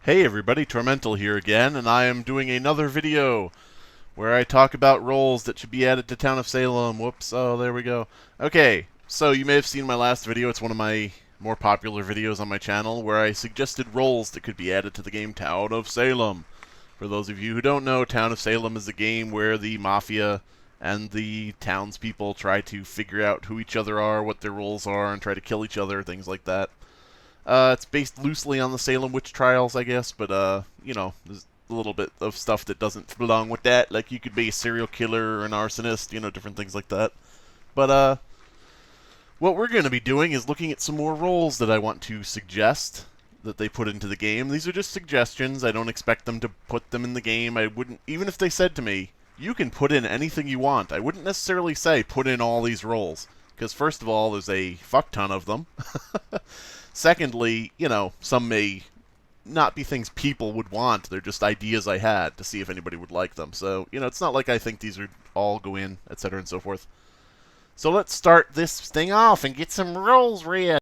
Hey everybody, Tormental here again, and I am doing another video where I talk about roles that should be added to Town of Salem. Whoops, oh there we go. Okay, so you may have seen my last video. It's one of my more popular videos on my channel where I suggested roles that could be added to the game Town of Salem. For those of you who don't know, Town of Salem is a game where the Mafia and the townspeople try to figure out who each other are, what their roles are, and try to kill each other, things like that. It's based loosely on the Salem witch trials, I guess, but, you know, there's a little bit of stuff that doesn't belong with that. Like, you could be a serial killer or an arsonist, you know, different things like that. But, what we're going to be doing is looking at some more roles that I want to suggest that they put into the game. These are just suggestions. I don't expect them to put them in the game. I wouldn't, even if they said to me, you can put in anything you want, I wouldn't necessarily say put in all these roles. Because, first of all, there's a fuck ton of them. Secondly, you know, some may not be things people would want. They're just ideas I had to see if anybody would like them. So, you know, it's not like I think these would all go in, etc. and so forth. So let's start this thing off and get some roles read.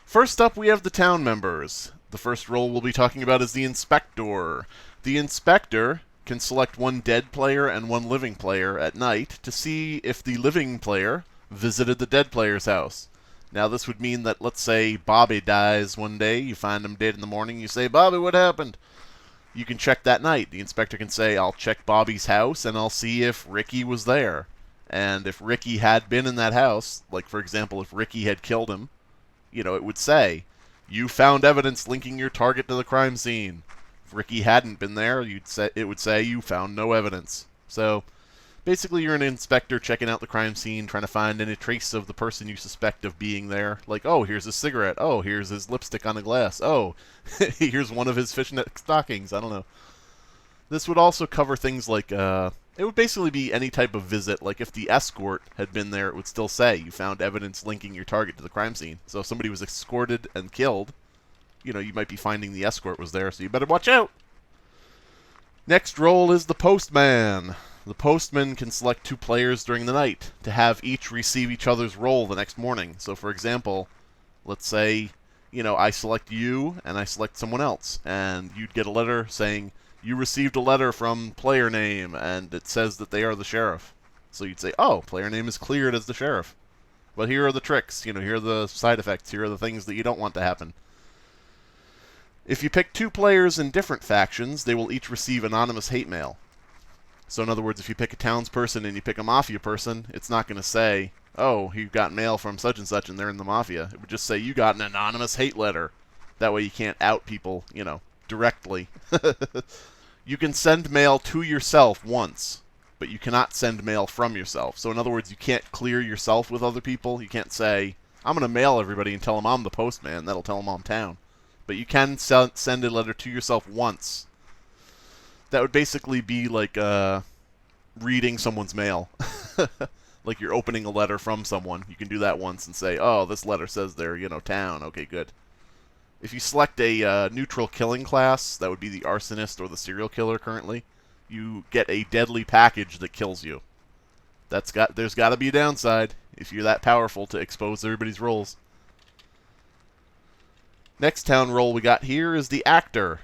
First up, we have the town members. The first role we'll be talking about is the Inspector. The Inspector can select one dead player and one living player at night to see if the living player visited the dead player's house. Now, this would mean that, let's say, Bobby dies one day, you find him dead in the morning, you say, Bobby, what happened? You can check that night. The inspector can say, I'll check Bobby's house, and I'll see if Ricky was there. And if Ricky had been in that house, like, for example, if Ricky had killed him, you know, it would say, you found evidence linking your target to the crime scene. If Ricky hadn't been there, it would say, you found no evidence. So, basically, you're an inspector checking out the crime scene, trying to find any trace of the person you suspect of being there. Like, oh, here's his cigarette. Oh, here's his lipstick on a glass. Oh, here's one of his fishnet stockings. I don't know. This would also cover things like, it would basically be any type of visit. Like, if the escort had been there, it would still say, you found evidence linking your target to the crime scene. So if somebody was escorted and killed, you know, you might be finding the escort was there, so you better watch out. Next role is the Postman. The Postman can select two players during the night to have each receive each other's role the next morning. So, for example, let's say, you know, I select you and I select someone else, and you'd get a letter saying, you received a letter from player name, and it says that they are the sheriff. So you'd say, oh, player name is cleared as the sheriff. But here are the tricks, you know, here are the side effects, here are the things that you don't want to happen. If you pick two players in different factions, they will each receive anonymous hate mail. So in other words, if you pick a townsperson and you pick a Mafia person, it's not going to say, oh, you got mail from such and such and they're in the Mafia. It would just say, you got an anonymous hate letter. That way you can't out people, you know, directly. You can send mail to yourself once, but you cannot send mail from yourself. So in other words, you can't clear yourself with other people. You can't say, I'm going to mail everybody and tell them I'm the postman. That'll tell them I'm town. But you can send a letter to yourself once. That would basically be like reading someone's mail. Like you're opening a letter from someone. You can do that once and say, oh, this letter says they're, you know, town. Okay, good. If you select a neutral killing class, that would be the arsonist or the serial killer currently, you get a deadly package that kills you. There's got to be a downside if you're that powerful to expose everybody's roles. Next town role we got here is the actor.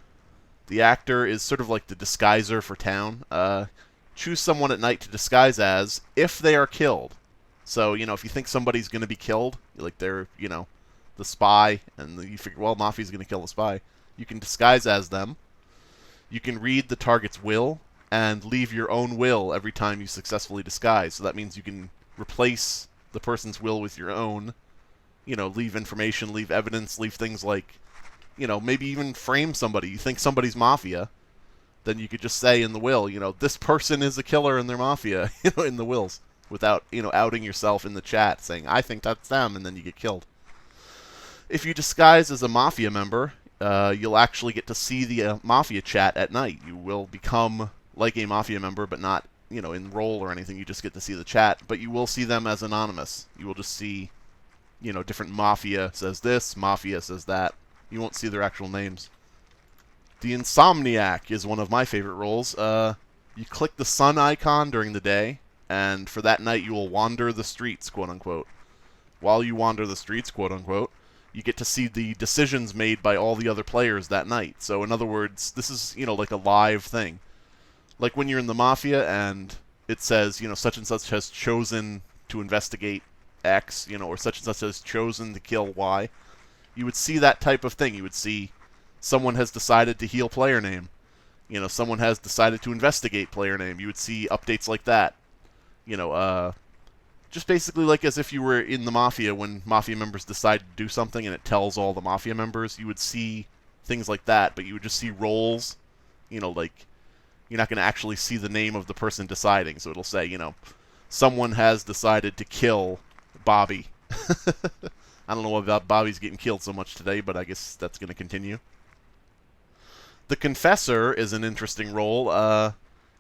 The actor is sort of like the disguiser for town. Choose someone at night to disguise as if they are killed. So, you know, if you think somebody's going to be killed, like they're, you know, the spy, and you figure, well, Mafia's going to kill the spy, you can disguise as them. You can read the target's will and leave your own will every time you successfully disguise. So that means you can replace the person's will with your own. You know, leave information, leave evidence, leave things like, you know, maybe even frame somebody. You think somebody's Mafia, then you could just say in the will, you know, this person is a killer and they're Mafia, you know, in the wills, without, you know, outing yourself in the chat, saying, I think that's them, and then you get killed. If you disguise as a Mafia member, you'll actually get to see the Mafia chat at night. You will become like a Mafia member, but not, you know, in role or anything. You just get to see the chat, but you will see them as anonymous. You will just see, you know, different Mafia says this, Mafia says that. You won't see their actual names. The Insomniac is one of my favorite roles. You click the sun icon during the day, and for that night you will wander the streets, quote-unquote. While you wander the streets, quote-unquote, you get to see the decisions made by all the other players that night. So in other words, this is, like a live thing. Like when you're in the Mafia and it says, such and such has chosen to investigate X, or such and such has chosen to kill Y. You would see that type of thing. You would see someone has decided to heal player name. Someone has decided to investigate player name. You would see updates like that. Just basically like as if you were in the Mafia when Mafia members decide to do something and it tells all the Mafia members. You would see things like that, but you would just see roles, like you're not going to actually see the name of the person deciding. So it'll say, someone has decided to kill Bobby. I don't know about Bobby's getting killed so much today, but I guess that's going to continue. The Confessor is an interesting role.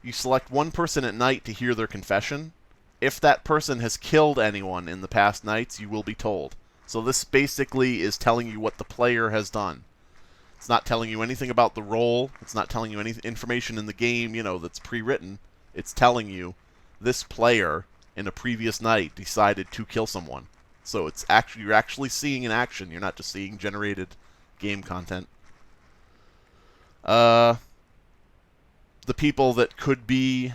You select one person at night to hear their confession. If that person has killed anyone in the past nights, you will be told. So this basically is telling you what the player has done. It's not telling you anything about the role. It's not telling you any information in the game, that's pre-written. It's telling you this player in a previous night decided to kill someone. So you're actually seeing an action. You're not just seeing generated game content. The people that could be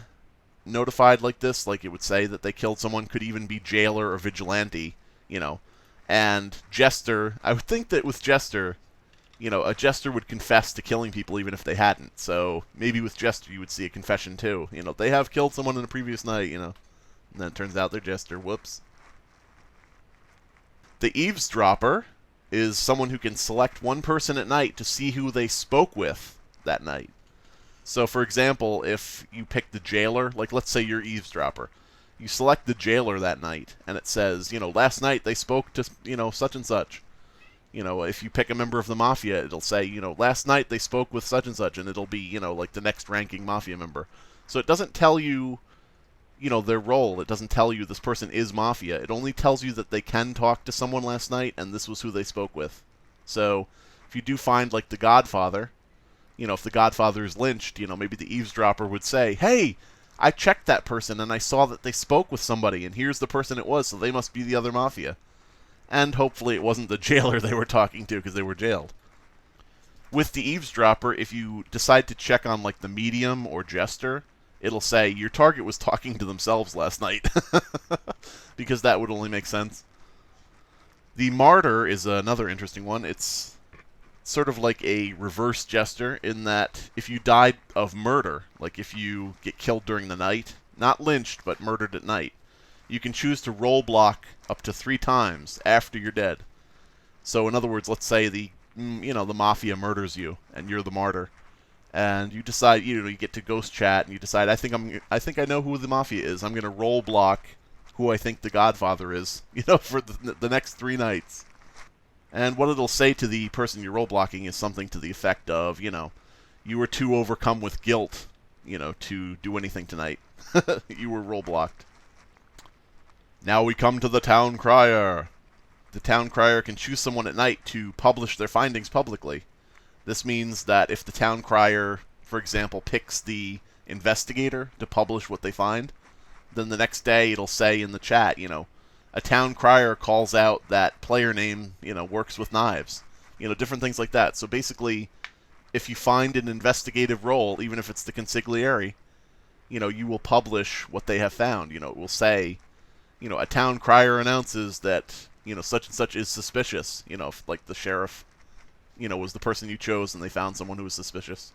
notified like this, like it would say that they killed someone, could even be jailer or vigilante, And Jester, I would think that with Jester, a Jester would confess to killing people even if they hadn't. So maybe with Jester you would see a confession too. They have killed someone in a previous night, And then it turns out they're Jester. Whoops. The Eavesdropper is someone who can select one person at night to see who they spoke with that night. So, for example, if you pick the jailer, like let's say you're Eavesdropper, you select the jailer that night, and it says, last night they spoke to, such and such. If you pick a member of the Mafia, it'll say, last night they spoke with such and such, and it'll be, like the next ranking Mafia member. So it doesn't tell you, their role. It doesn't tell you this person is Mafia. It only tells you that they can talk to someone last night, and this was who they spoke with. So if you do find, like, the Godfather, if the Godfather is lynched, maybe the Eavesdropper would say, hey, I checked that person, and I saw that they spoke with somebody, and here's the person it was, so they must be the other Mafia. And hopefully it wasn't the jailer they were talking to, because they were jailed. With the Eavesdropper, if you decide to check on, like, the Medium or Jester, it'll say, your target was talking to themselves last night. Because that would only make sense. The Martyr is another interesting one. It's sort of like a reverse Jester in that if you died of murder, like if you get killed during the night, not lynched, but murdered at night, you can choose to roll block up to 3 times after you're dead. So in other words, let's say the Mafia murders you, and you're the Martyr. And you decide, you get to ghost chat, and you decide, I think I know who the Mafia is. I'm going to roll block who I think the Godfather is, for the next 3 nights. And what it'll say to the person you're roll blocking is something to the effect of, you were too overcome with guilt, to do anything tonight. You were roll blocked. Now we come to the Town Crier. The Town Crier can choose someone at night to publish their findings publicly. This means that if the Town Crier, for example, picks the investigator to publish what they find, then the next day it'll say in the chat, a Town Crier calls out that player name, works with knives. Different things like that. So basically, if you find an investigative role, even if it's the consigliere, you will publish what they have found. It will say, a Town Crier announces that, such and such is suspicious. If, like, the sheriff was the person you chose and they found someone who was suspicious.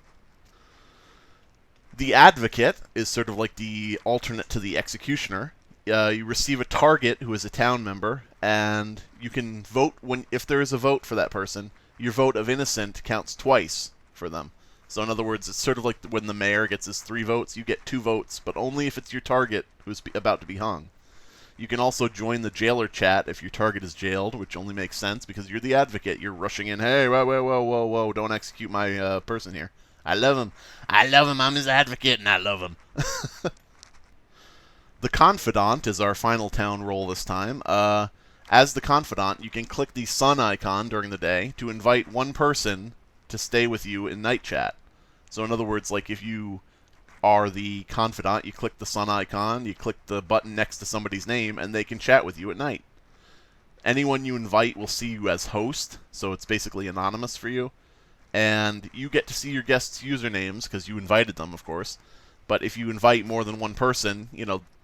The Advocate is sort of like the alternate to the Executioner. You receive a target who is a town member, and you can vote if there is a vote for that person. Your vote of innocent counts twice for them. So in other words, it's sort of like when the mayor gets his 3 votes, you get 2 votes, but only if it's your target who's about to be hung. You can also join the jailer chat if your target is jailed, which only makes sense because you're the Advocate. You're rushing in, hey, whoa, don't execute my person here. I love him. I'm his Advocate, and I love him. The Confidant is our final town role this time. As the Confidant, you can click the sun icon during the day to invite one person to stay with you in night chat. So in other words, like if you are the Confidant, you click the sun icon, you click the button next to somebody's name, and they can chat with you at night. anyone you invite will see you as host, so it's basically anonymous for you. And you get to see your guests' usernames, because you invited them, of course. But if you invite more than one person,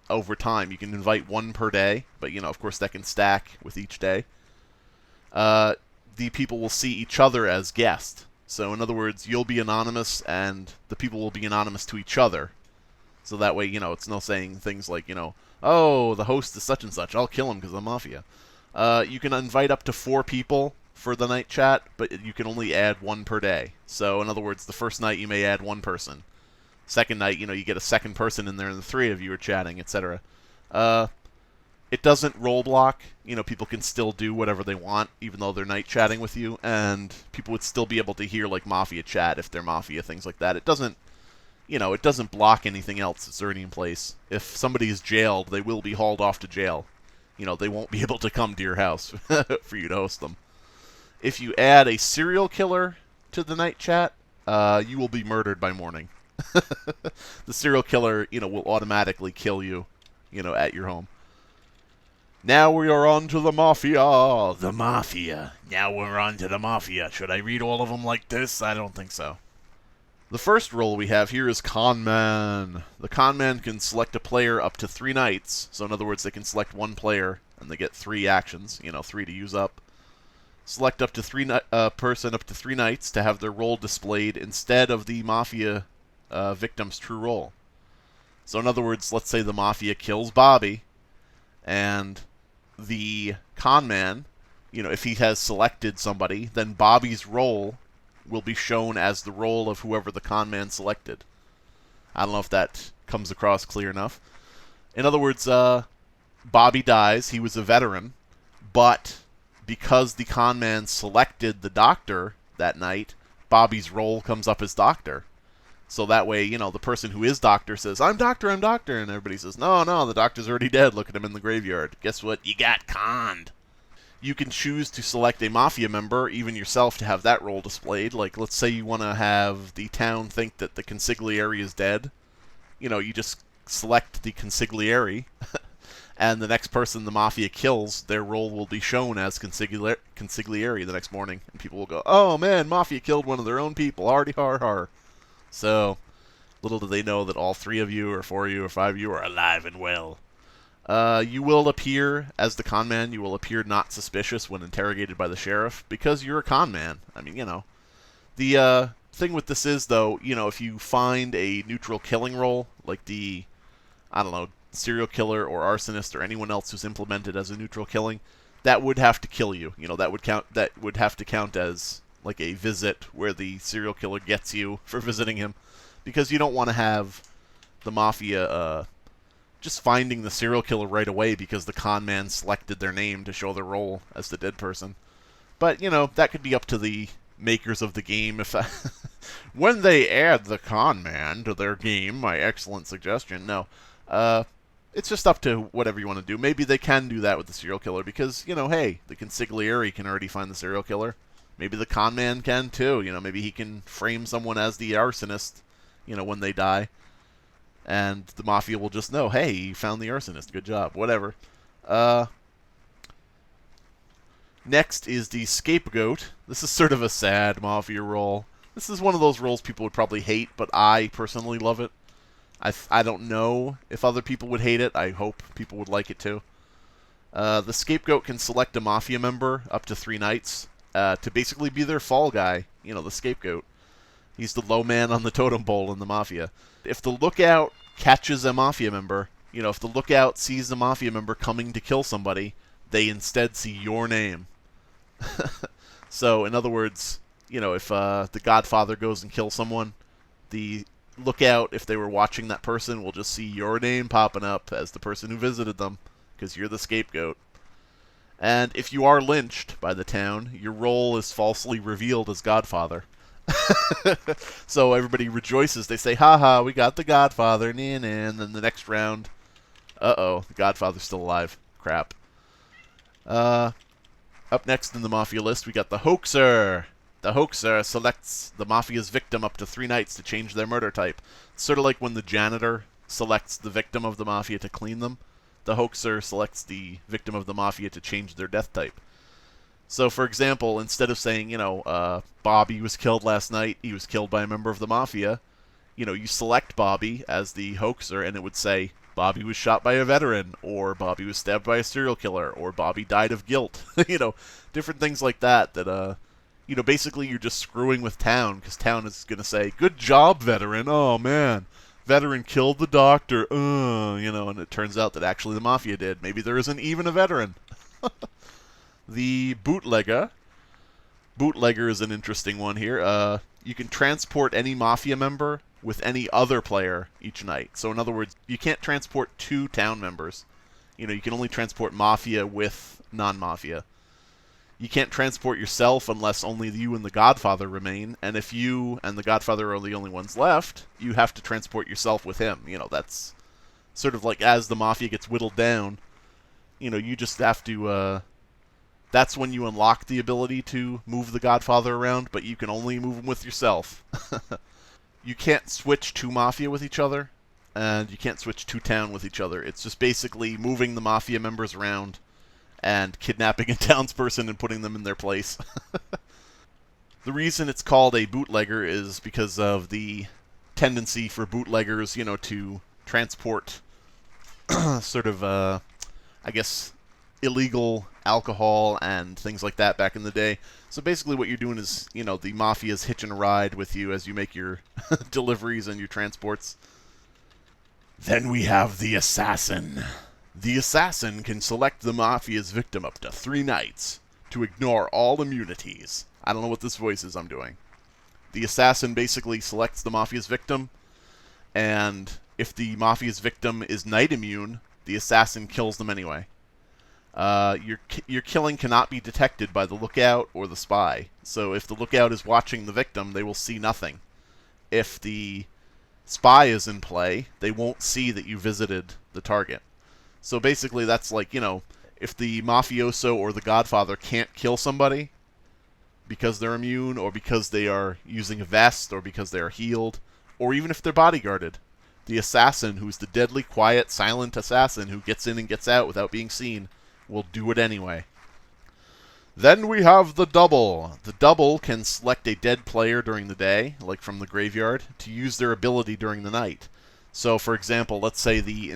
over time, you can invite one per day. But, of course, that can stack with each day. The people will see each other as guests. So, in other words, you'll be anonymous, and the people will be anonymous to each other. So that way, it's no saying things like, oh, the host is such and such, I'll kill him because I'm Mafia. You can invite up to 4 people for the night chat, but you can only add 1 per day. So, in other words, the first night you may add 1 person. Second night, you get a second person in there, and the 3 of you are chatting, etc. It doesn't role block. People can still do whatever they want, even though they're night chatting with you, and people would still be able to hear, like, Mafia chat if they're Mafia, things like that. It doesn't, it doesn't block anything else that's already in place. If somebody is jailed, they will be hauled off to jail. They won't be able to come to your house for you to host them. If you add a serial killer to the night chat, you will be murdered by morning. The serial killer, will automatically kill you, at your home. Now we are on to the Mafia. The Mafia. Now we're on to the Mafia. Should I read all of them like this? I don't think so. The first role we have here is Conman. The Conman can select a player up to 3 nights. So in other words, they can select 1 player, and they get 3 actions, 3 to use up. Select up to 3 person up to 3 nights to have their role displayed instead of the Mafia victim's true role. So in other words, let's say the Mafia kills Bobby, and the Conman, if he has selected somebody, then Bobby's role will be shown as the role of whoever the Conman selected. I don't know if that comes across clear enough. In other words, Bobby dies. He was a veteran, but because the Conman selected the doctor that night, Bobby's role comes up as doctor. So that way, the person who is doctor says, I'm doctor, and everybody says, no, the doctor's already dead. Look at him in the graveyard. Guess what? You got conned. You can choose to select a Mafia member, even yourself, to have that role displayed. Like, let's say you want to have the town think that the consigliere is dead. You just select the consigliere, and the next person the Mafia kills, their role will be shown as consigliere the next morning. And people will go, oh man, Mafia killed one of their own people. Hardy har har. So, little do they know that all 3 of you, or 4 of you, or 5 of you are alive and well. You will appear, as the conman, you will appear not suspicious when interrogated by the sheriff, because you're a conman. I mean, The thing with this is, though, if you find a neutral killing role, like the, serial killer or arsonist or anyone else who's implemented as a neutral killing, that would have to kill you. That would have to count as like a visit where the serial killer gets you for visiting him, because you don't want to have the Mafia just finding the serial killer right away because the con man selected their name to show their role as the dead person. But, that could be up to the makers of the game. If when they add the con man to their game, my excellent suggestion. No, it's just up to whatever you want to do. Maybe they can do that with the serial killer because, hey, the consigliere can already find the serial killer. Maybe the con man can too. Maybe he can frame someone as the arsonist, when they die. And the Mafia will just know, hey, you found the arsonist. Good job. Whatever. Next is the Scapegoat. This is sort of a sad Mafia role. This is one of those roles people would probably hate, but I personally love it. I don't know if other people would hate it. I hope people would like it too. The Scapegoat can select a Mafia member up to 3 nights to basically be their fall guy, the Scapegoat. He's the low man on the totem pole in the Mafia. If the lookout catches a Mafia member, if the lookout sees the Mafia member coming to kill somebody, they instead see your name. So, in other words, if the Godfather goes and kills someone, the lookout, if they were watching that person, will just see your name popping up as the person who visited them, because you're the Scapegoat. And if you are lynched by the town, your role is falsely revealed as Godfather. So everybody rejoices. They say, haha, we got the Godfather, and then the next round, the Godfather's still alive. Crap. Up next in the Mafia list, we got the Hoaxer. The Hoaxer selects the Mafia's victim up to 3 nights to change their murder type. It's sort of like when the janitor selects the victim of the Mafia to clean them. the Hoaxer selects the victim of the Mafia to change their death type. So, for example, instead of saying, Bobby was killed last night, he was killed by a member of the Mafia, you select Bobby as the Hoaxer, and it would say, Bobby was shot by a veteran, or Bobby was stabbed by a serial killer, or Bobby died of guilt. Different things like that, basically you're just screwing with Town, because Town is going to say, good job, veteran, oh man, veteran killed the doctor, and it turns out that actually the Mafia did. Maybe there isn't even a veteran. The Bootlegger. Bootlegger is an interesting one here. You can transport any Mafia member with any other player each night. So in other words, you can't transport 2 Town members. You can only transport Mafia with non-Mafia. You can't transport yourself unless only you and the Godfather remain, and if you and the Godfather are the only ones left, you have to transport yourself with him. That's sort of like as the Mafia gets whittled down, you just have to, that's when you unlock the ability to move the Godfather around, but you can only move him with yourself. You can't switch to Mafia with each other, and you can't switch to Town with each other. It's just basically moving the Mafia members around and kidnapping a townsperson and putting them in their place. The reason it's called a bootlegger is because of the tendency for bootleggers, to transport sort of, I guess, illegal alcohol and things like that back in the day. So basically what you're doing is, the Mafia's hitching a ride with you as you make your deliveries and your transports. Then we have the Assassin. The Assassin can select the Mafia's victim up to 3 nights to ignore all immunities. I don't know what this voice is I'm doing. The Assassin basically selects the Mafia's victim, and if the Mafia's victim is night immune, the Assassin kills them anyway. Your killing cannot be detected by the lookout or the spy. So if the lookout is watching the victim, they will see nothing. If the spy is in play, they won't see that you visited the target. So basically that's like, if the mafioso or the Godfather can't kill somebody because they're immune, or because they are using a vest, or because they are healed, or even if they're bodyguarded, the Assassin, who's the deadly, quiet, silent assassin who gets in and gets out without being seen, will do it anyway. Then we have the Double. The Double can select a dead player during the day, like from the graveyard, to use their ability during the night. So, for example, let's say the the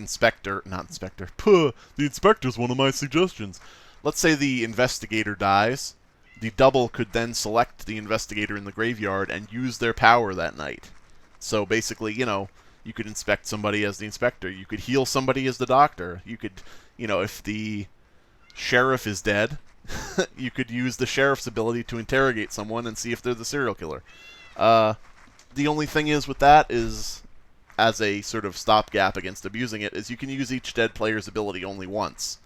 Inspector's one of my suggestions. Let's say the Investigator dies. The Double could then select the Investigator in the graveyard and use their power that night. So basically, you could inspect somebody as the Inspector. You could heal somebody as the Doctor. You could, if the Sheriff is dead, you could use the Sheriff's ability to interrogate someone and see if they're the serial killer. The only thing is with that is, as a sort of stopgap against abusing it, is you can use each dead player's ability only once.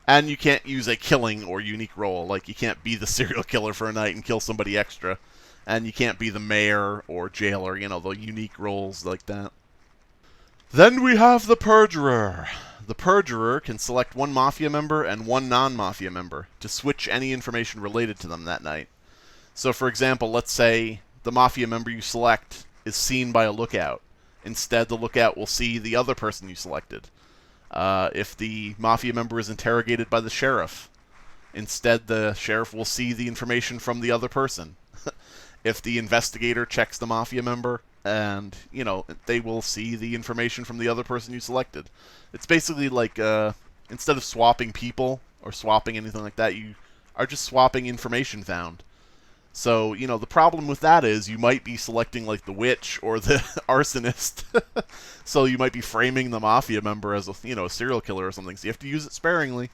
And you can't use a killing or unique role. Like, you can't be the serial killer for a night and kill somebody extra. And you can't be the mayor or jailer, the unique roles like that. Then we have the Perjurer. The Perjurer can select 1 Mafia member and 1 non-Mafia member to switch any information related to them that night. So, for example, let's say the Mafia member you select is seen by a lookout. Instead, the lookout will see the other person you selected. If the Mafia member is interrogated by the Sheriff, instead the Sheriff will see the information from the other person. If the Investigator checks the Mafia member, and, they will see the information from the other person you selected. It's basically like, instead of swapping people, or swapping anything like that, you are just swapping information found. So, the problem with that is you might be selecting, like, the witch or the arsonist. So you might be framing the Mafia member as a, a serial killer or something, so you have to use it sparingly.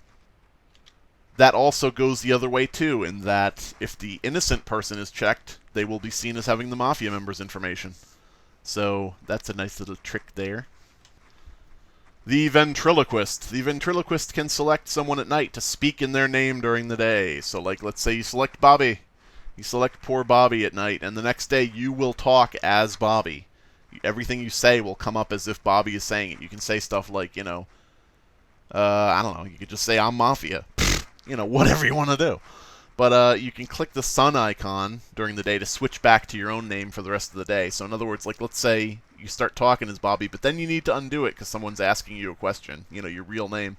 That also goes the other way, too, in that if the innocent person is checked, they will be seen as having the Mafia member's information. So that's a nice little trick there. The Ventriloquist. The Ventriloquist can select someone at night to speak in their name during the day. So, like, let's say you select Bobby. You select poor Bobby at night, and the next day you will talk as Bobby. Everything you say will come up as if Bobby is saying it. You can say stuff like, I don't know, you could just say, I'm Mafia. Whatever you want to do. But you can click the sun icon during the day to switch back to your own name for the rest of the day. So in other words, like let's say you start talking as Bobby, but then you need to undo it because someone's asking you a question. You know, your real name,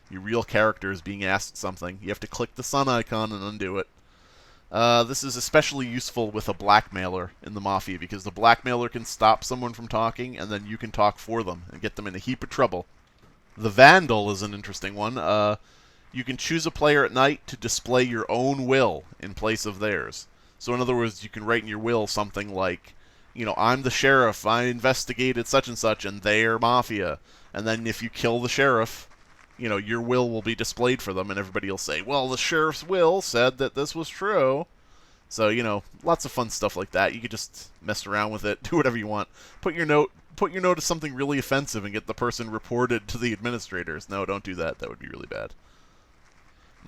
your real character is being asked something. You have to click the sun icon and undo it. This is especially useful with a blackmailer in the Mafia because the blackmailer can stop someone from talking and then you can talk for them and get them in a heap of trouble. The Vandal is an interesting one. You can choose a player at night to display your own will in place of theirs. So in other words, you can write in your will something like, you know, I'm the sheriff, I investigated such and such, and they're Mafia. And then if you kill the sheriff, you know, your will be displayed for them, and everybody will say, well, the sheriff's will said that this was true. So, you know, lots of fun stuff like that. You could just mess around with it, do whatever you want. Put your note as something really offensive and get the person reported to the administrators. No, don't do that. That would be really bad.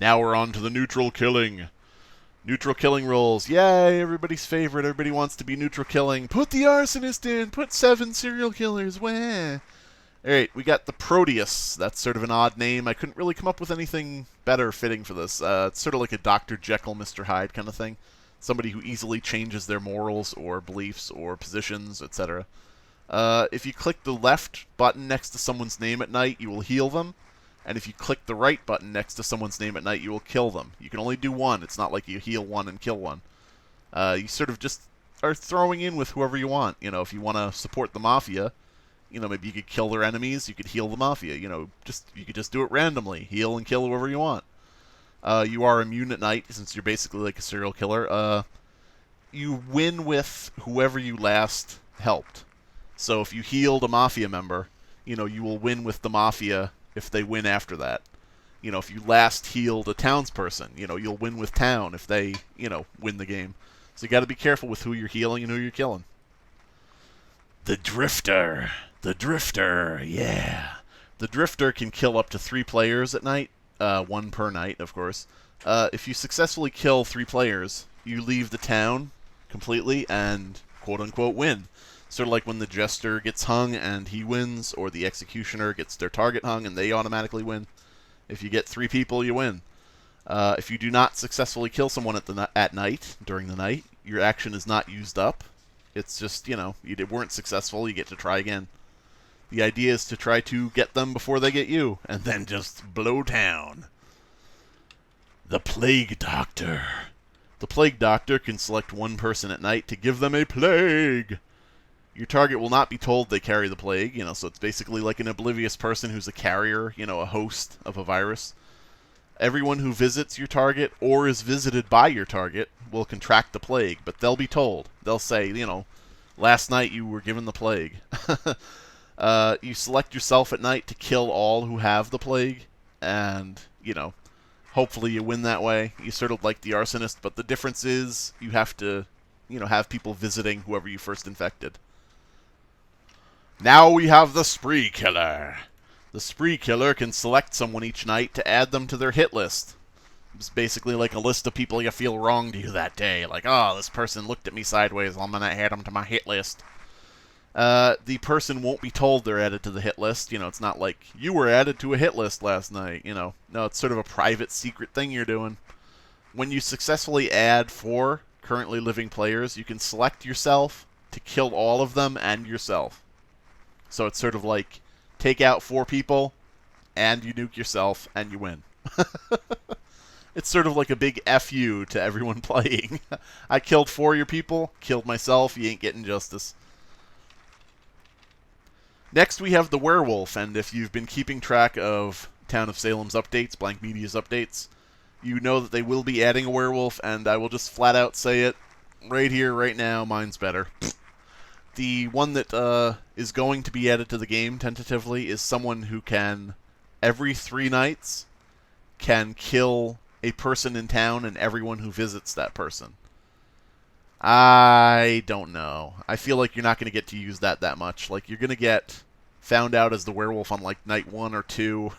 Now we're on to the neutral killing. Neutral killing roles. Yay, everybody's favorite. Everybody wants to be neutral killing. Put the arsonist in. Put 7 serial killers. Wah. Alright, we got the Proteus. That's sort of an odd name. I couldn't really come up with anything better fitting for this. It's sort of like a Dr. Jekyll, Mr. Hyde kind of thing. Somebody who easily changes their morals or beliefs or positions, etc. If you click the left button next to someone's name at night, you will heal them. And if you click the right button next to someone's name at night, you will kill them. You can only do one. It's not like you heal one and kill one. You sort of just are throwing in with whoever you want. You know, if you want to support the Mafia, you know, maybe you could kill their enemies, you could heal the Mafia. You know, you could just do it randomly. Heal and kill whoever you want. You are immune at night, since you're basically like a serial killer. You win with whoever you last helped. So if you healed a Mafia member, you know, you will win with the Mafia if they win after that. You know, if you last healed a townsperson, you know, you'll win with town if they, you know, win the game. So you got to be careful with who you're healing and who you're killing. The Drifter. The Drifter, yeah. The Drifter can kill up to 3 players at night. 1 per night, of course. If you successfully kill 3 players, you leave the town completely and quote-unquote win. Sort of like when the Jester gets hung and he wins, or the Executioner gets their target hung and they automatically win. If you get 3 people, you win. If you do not successfully kill someone at night, during the night, your action is not used up. It's just, you know, you weren't successful, you get to try again. The idea is to try to get them before they get you, and then just blow town. The Plague Doctor. The Plague Doctor can select 1 person at night to give them a plague. Your target will not be told they carry the plague, you know, so it's basically like an oblivious person who's a carrier, you know, a host of a virus. Everyone who visits your target or is visited by your target will contract the plague, but they'll be told. They'll say, you know, last night you were given the plague. You select yourself at night to kill all who have the plague, and, you know, hopefully you win that way. You sort of like the arsonist, but the difference is you have to, you know, have people visiting whoever you first infected. Now we have the Spree Killer. The Spree Killer can select someone each night to add them to their hit list. It's basically like a list of people you feel wronged you that day. Like, oh, this person looked at me sideways, I'm going to add them to my hit list. The person won't be told they're added to the hit list. You know, it's not like, you were added to a hit list last night, you know. No, it's sort of a private, secret thing you're doing. When you successfully add 4 currently living players, you can select yourself to kill all of them and yourself. So it's sort of like, take out 4 people, and you nuke yourself, and you win. It's sort of like a big F you to everyone playing. I killed 4 of your people, killed myself, you ain't getting justice. Next we have the Werewolf, and if you've been keeping track of Town of Salem's updates, Blank Media's updates, you know that they will be adding a werewolf, and I will just flat out say it right here, right now, mine's better. The one that is going to be added to the game, tentatively, is someone who can, every 3 nights, can kill a person in town and everyone who visits that person. I don't know. I feel like you're not going to get to use that much. Like, you're going to get found out as the werewolf on, like, night 1 or 2.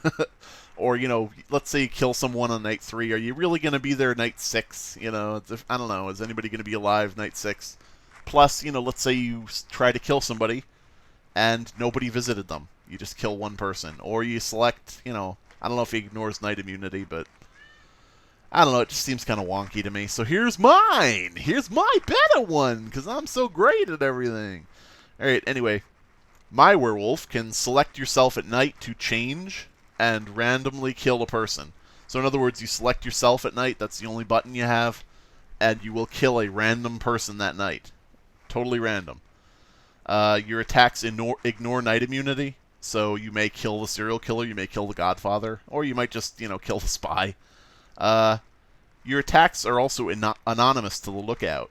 Or, you know, let's say you kill someone on night 3. Are you really going to be there night 6? You know, I don't know. Is anybody going to be alive night 6? Plus, you know, let's say you try to kill somebody and nobody visited them. You just kill 1 person. Or you select, you know, I don't know if he ignores night immunity, but I don't know, it just seems kind of wonky to me. So here's mine! Here's my better one, because I'm so great at everything. Alright, anyway. My werewolf can select yourself at night to change and randomly kill a person. So in other words, you select yourself at night, that's the only button you have, and you will kill a random person that night. Totally random. Your attacks ignore night immunity, so you may kill the serial killer, you may kill the Godfather, or you might just, kill the spy. Your attacks are also anonymous to the lookout.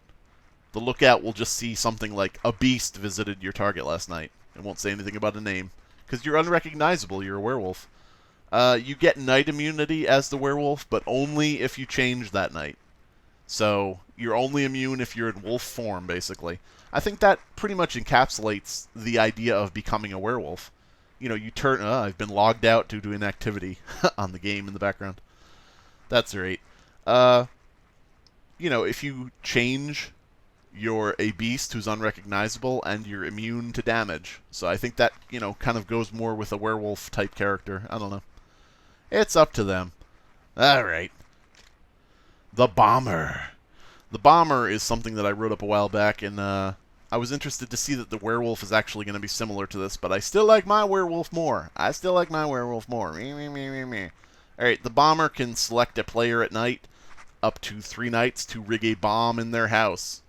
The lookout will just see something like, a beast visited your target last night. It won't say anything about a name, because you're unrecognizable, you're a werewolf. You get night immunity as the werewolf, but only if you change that night. So, you're only immune if you're in wolf form, basically. I think that pretty much encapsulates the idea of becoming a werewolf. You turn... I've been logged out to do an activity on the game in the background. That's great. If you change, you're a beast who's unrecognizable, and you're immune to damage. So I think that, kind of goes more with a werewolf-type character. I don't know. It's up to them. Alright. The Bomber. The Bomber is something that I wrote up a while back, and I was interested to see that the werewolf is actually going to be similar to this, but I still like my werewolf more. Alright, the Bomber can select a player at night, up to 3 nights, to rig a bomb in their house.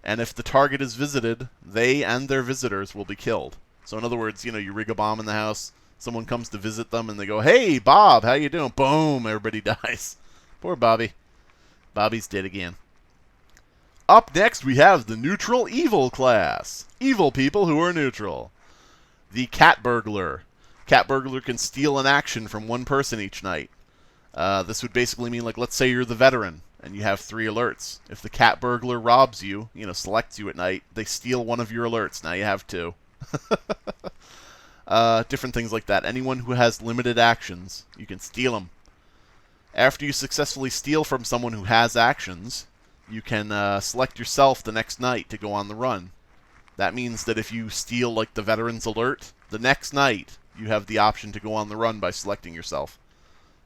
And if the target is visited, they and their visitors will be killed. So in other words, you rig a bomb in the house, someone comes to visit them, and they go, "Hey, Bob, how you doing?" Boom, everybody dies. Poor Bobby. Bobby's dead again. Up next, we have the neutral evil class. Evil people who are neutral. The Cat Burglar. Cat Burglar can steal an action from one person each night. This would basically mean, like, let's say you're the veteran, and you have 3 alerts. If the Cat Burglar robs you, selects you at night, they steal one of your alerts. Now you have 2. Different things like that. Anyone who has limited actions, you can steal them. After you successfully steal from someone who has actions, you can select yourself the next night to go on the run. That means that if you steal, like, the veteran's alert, the next night you have the option to go on the run by selecting yourself.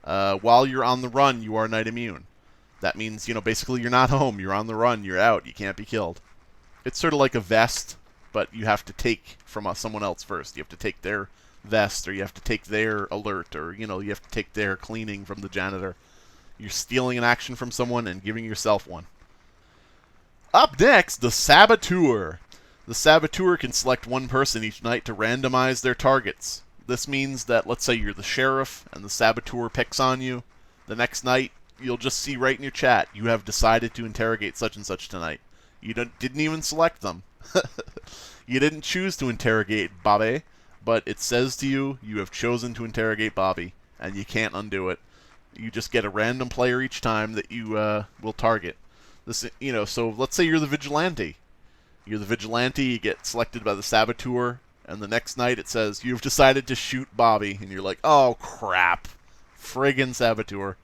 While you're on the run, you are night immune. That means, basically you're not home, you're on the run, you're out, you can't be killed. It's sort of like a vest, but you have to take from someone else first. You have to take their vest, or you have to take their alert, or, you have to take their cleaning from the janitor. You're stealing an action from someone and giving yourself one. Up next, the Saboteur. The Saboteur can select one person each night to randomize their targets. This means that, let's say you're the sheriff, and the Saboteur picks on you. The next night, you'll just see right in your chat, you have decided to interrogate such and such tonight. You didn't even select them. You didn't choose to interrogate Bobby, but it says to you, you have chosen to interrogate Bobby, and you can't undo it. You just get a random player each time that you will target. This, so let's say you're the Vigilante. You're the Vigilante, you get selected by the Saboteur, and the next night it says, you've decided to shoot Bobby, and you're like, oh crap, friggin' Saboteur.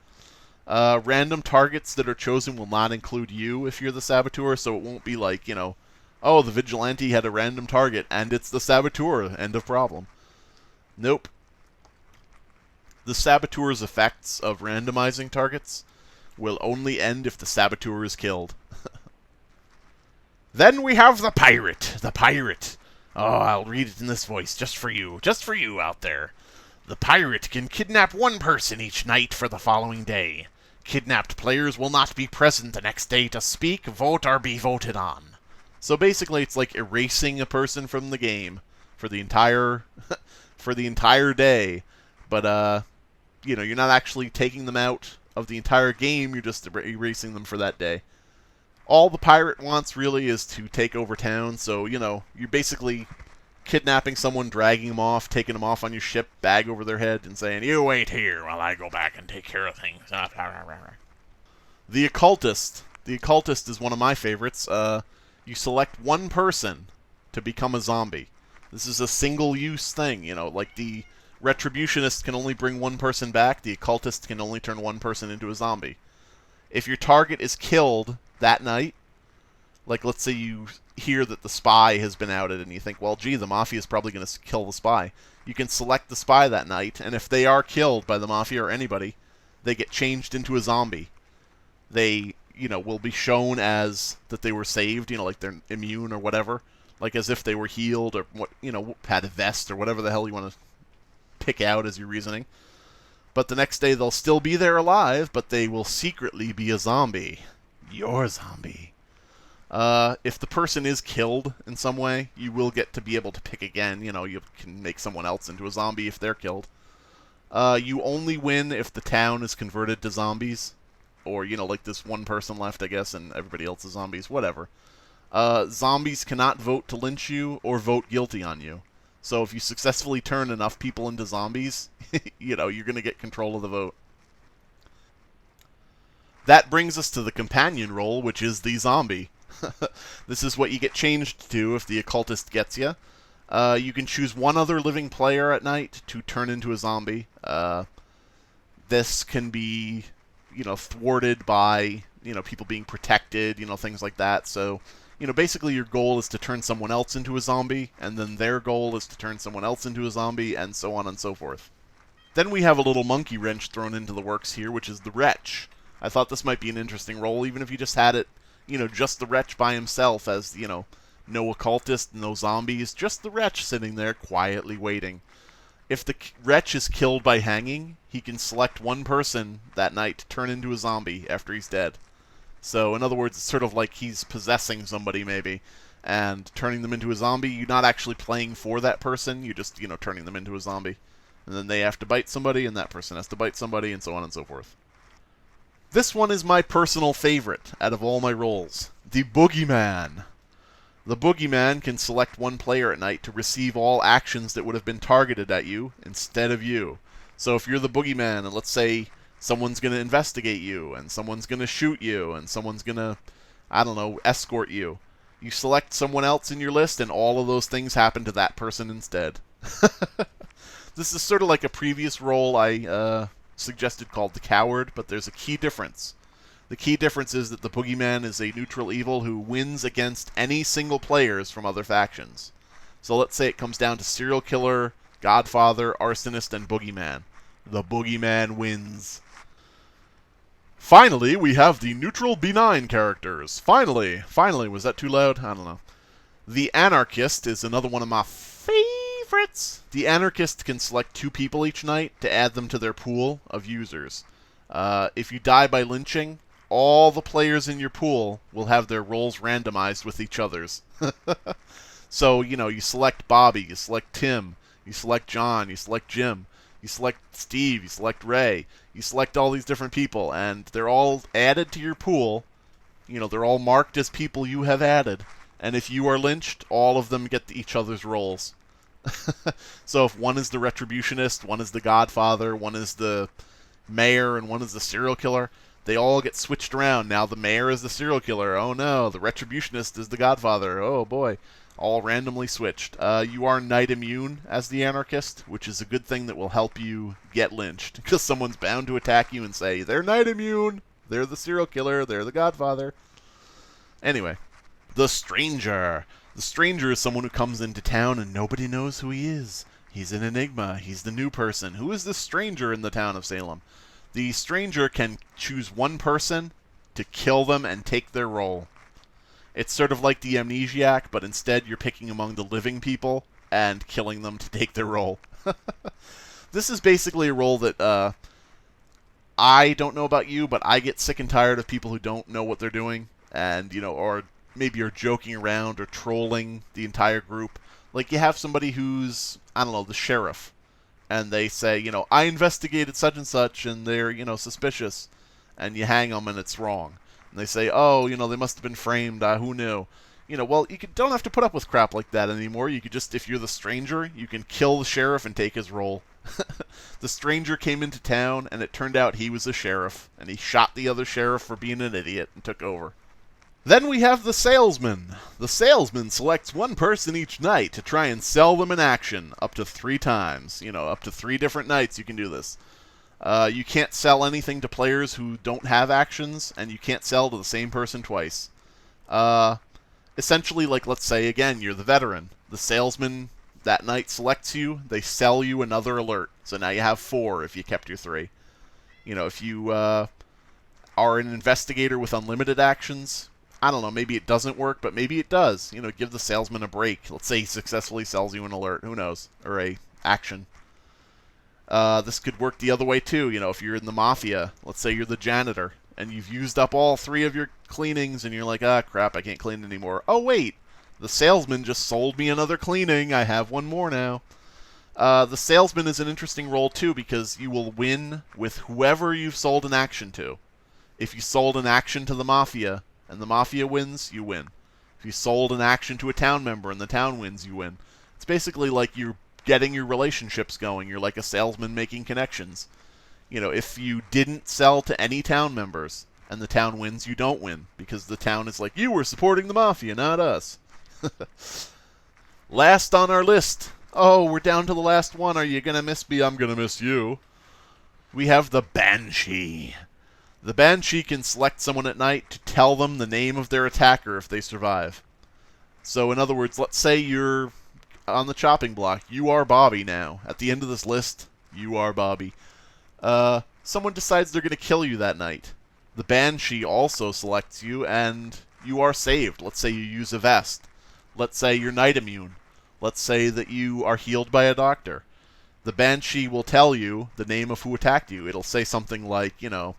Random targets that are chosen will not include you if you're the Saboteur, so it won't be like, oh, the Vigilante had a random target, and it's the Saboteur, end of problem. Nope. The Saboteur's effects of randomizing targets will only end if the Saboteur is killed. Then we have the Pirate. The Pirate. Oh, I'll read it in this voice, just for you out there. The Pirate can kidnap one person each night for the following day. Kidnapped players will not be present the next day to speak, vote, or be voted on. So basically, it's like erasing a person from the game for the entire day. But you're not actually taking them out of the entire game. You're just erasing them for that day. All the pirate wants really is to take over town. So you're basically kidnapping someone, dragging them off, taking them off on your ship, bag over their head, and saying, "You wait here while I go back and take care of things." The Occultist. The Occultist is one of my favorites. You select one person to become a zombie. This is a single-use thing, like the Retributionist can only bring one person back, the Occultist can only turn one person into a zombie. If your target is killed that night, like let's say you hear that the spy has been outed and you think, well, gee, the Mafia is probably going to kill the spy. You can select the spy that night, and if they are killed by the Mafia or anybody, they get changed into a zombie. they, will be shown as that they were saved, like they're immune or whatever, like as if they were healed or what, had a vest or whatever the hell you want to pick out as your reasoning. But the next day they'll still be there alive, but they will secretly be a zombie. Your zombie. If the person is killed in some way, you will get to be able to pick again. You can make someone else into a zombie if they're killed. You only win if the town is converted to zombies. Or, like this one person left, I guess, and everybody else is zombies. Whatever. Zombies cannot vote to lynch you or vote guilty on you. So if you successfully turn enough people into zombies, you're going to get control of the vote. That brings us to the companion role, which is the zombie. This is what you get changed to if the Occultist gets you. You can choose one other living player at night to turn into a zombie. This can be, thwarted by, people being protected, things like that. So, basically your goal is to turn someone else into a zombie, and then their goal is to turn someone else into a zombie, and so on and so forth. Then we have a little monkey wrench thrown into the works here, which is the Wretch. I thought this might be an interesting role, even if you just had it, just the Wretch by himself as, no Occultist, no zombies, just the Wretch sitting there quietly waiting. If the Wretch is killed by hanging, he can select one person that night to turn into a zombie after he's dead. So, in other words, it's sort of like he's possessing somebody, maybe, and turning them into a zombie. You're not actually playing for that person, you're just, turning them into a zombie. And then they have to bite somebody, and that person has to bite somebody, and so on and so forth. This one is my personal favorite out of all my roles, the Boogey Man. The Boogey Man can select one player at night to receive all actions that would have been targeted at you instead of you. So if you're the Boogey Man, and let's say someone's going to investigate you, and someone's going to shoot you, and someone's going to, escort you, you select someone else in your list, and all of those things happen to that person instead. This is sort of like a previous role I suggested called the Coward, but there's a key difference. The key difference is that the Boogeyman is a neutral evil who wins against any single players from other factions. So let's say it comes down to Serial Killer, Godfather, Arsonist, and Boogeyman. The Boogeyman wins. Finally, we have the neutral Benign characters. Finally, was that too loud? I don't know. The Anarchist is another one of my favorites. The Anarchist can select 2 people each night to add them to their pool of users. If you die by lynching, all the players in your pool will have their roles randomized with each other's. So, you select Bobby, you select Tim, you select John, you select Jim, you select Steve, you select Ray, you select all these different people, and they're all added to your pool. They're all marked as people you have added. And if you are lynched, all of them get each other's roles. So if one is the Retributionist, one is the Godfather, one is the Mayor, and one is the Serial Killer, they all get switched around. Now the Mayor is the Serial Killer. Oh no, the Retributionist is the Godfather. Oh boy. All randomly switched. You are night immune as the Anarchist, which is a good thing that will help you get lynched, because someone's bound to attack you and say, they're night immune, they're the Serial Killer, they're the Godfather. Anyway, the Stranger. The Stranger is someone who comes into town and nobody knows who he is. He's an enigma. He's the new person. Who is the Stranger in the town of Salem? The Stranger can choose one person to kill them and take their role. It's sort of like the Amnesiac, but instead you're picking among the living people and killing them to take their role. This is basically a role that I don't know about you, but I get sick and tired of people who don't know what they're doing and, or maybe are joking around or trolling the entire group. Like, you have somebody who's, the sheriff, and they say, I investigated such and such, and they're, suspicious, and you hang them, and it's wrong. And they say, oh, they must have been framed, who knew? Well, don't have to put up with crap like that anymore. You could just, if you're the Stranger, you can kill the sheriff and take his role. The Stranger came into town, and it turned out he was a sheriff, and he shot the other sheriff for being an idiot and took over. Then we have the Salesman. The Salesman selects one person each night to try and sell them an action, up to 3 times. Up to 3 different nights you can do this. You can't sell anything to players who don't have actions, and you can't sell to the same person twice. Essentially, like, let's say, again, you're the veteran. The Salesman that night selects you, they sell you another alert. So now you have 4 if you kept your 3. If you are an investigator with unlimited actions, I don't know, maybe it doesn't work, but maybe it does. You know, give the salesman a break. Let's say he successfully sells you an alert, who knows, or a action. This could work the other way too. You know, if you're in the Mafia, let's say you're the janitor, and you've used up all 3 of your cleanings, and you're like, ah, crap, I can't clean anymore. Oh, wait, the salesman just sold me another cleaning. I have 1 more now. The salesman is an interesting role too, because you will win with whoever you've sold an action to. If you sold an action to the Mafia, and the Mafia wins, you win. If you sold an action to a town member, and the town wins, you win. It's basically like you're getting your relationships going. You're like a salesman making connections. You know, if you didn't sell to any town members, and the town wins, you don't win, because the town is like, you were supporting the Mafia, not us. Last on our list. Oh, we're down to the last one. Are you going to miss me? I'm going to miss you. We have the Banshee. The Banshee can select someone at night to tell them the name of their attacker if they survive. So, in other words, let's say you're on the chopping block. You are Bobby now. At the end of this list, you are Bobby. Someone decides they're going to kill you that night. The Banshee also selects you, and you are saved. Let's say you use a vest. Let's say you're night immune. Let's say that you are healed by a doctor. The Banshee will tell you the name of who attacked you. It'll say something like, you know,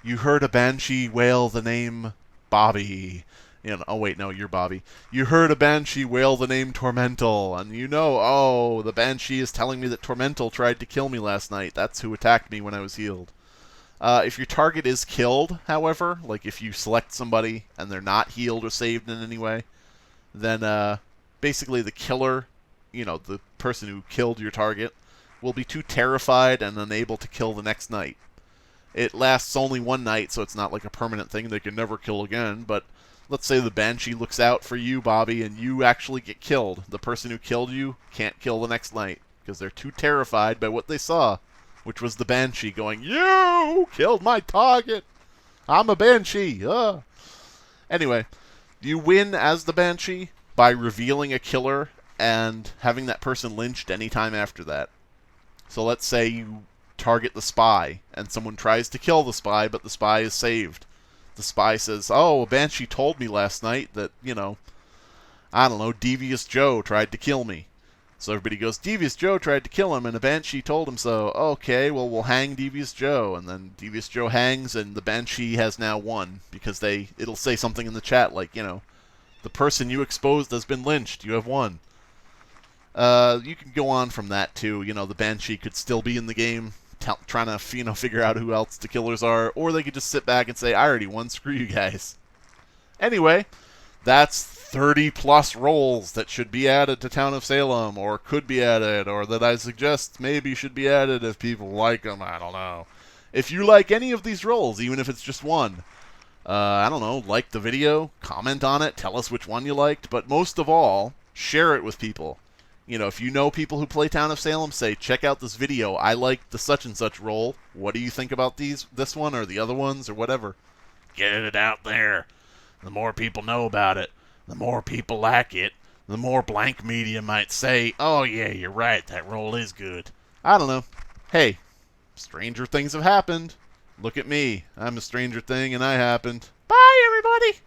you heard a Banshee wail the name Bobby. You know, oh, wait, no, you're Bobby. You heard a Banshee wail the name Tormental. And you know, oh, the Banshee is telling me that Tormental tried to kill me last night. That's who attacked me when I was healed. If your target is killed, however, like if you select somebody and they're not healed or saved in any way, then basically the killer, you know, the person who killed your target, will be too terrified and unable to kill the next night. It lasts only 1 night, so it's not like a permanent thing they can never kill again, but let's say the Banshee looks out for you, Bobby, and you actually get killed. The person who killed you can't kill the next night, because they're too terrified by what they saw, which was the Banshee going, you killed my target! I'm a Banshee! Anyway, you win as the Banshee by revealing a killer and having that person lynched anytime after that. So let's say you target the spy, and someone tries to kill the spy, but the spy is saved. The spy says, oh, a Banshee told me last night that, you know, I don't know, Devious Joe tried to kill me. So everybody goes, Devious Joe tried to kill him, and a Banshee told him so. Okay, well, we'll hang Devious Joe. And then Devious Joe hangs, and the Banshee has now won, because it'll say something in the chat like, you know, the person you exposed has been lynched. You have won. You can go on from that, too. You know, the Banshee could still be in the game, trying to, you know, figure out who else the killers are, or they could just sit back and say, I already won, screw you guys. Anyway, that's 30-plus roles that should be added to Town of Salem, or could be added, or that I suggest maybe should be added if people like them, I don't know. If you like any of these roles, even if it's just one, I don't know, like the video, comment on it, tell us which one you liked, but most of all, share it with people. You know, if you know people who play Town of Salem, say, check out this video. I like the such-and-such role. What do you think about this one or the other ones or whatever? Get it out there. The more people know about it, the more people like it, the more blank media might say, oh, yeah, you're right, that role is good. I don't know. Hey, stranger things have happened. Look at me. I'm a stranger thing, and I happened. Bye, everybody!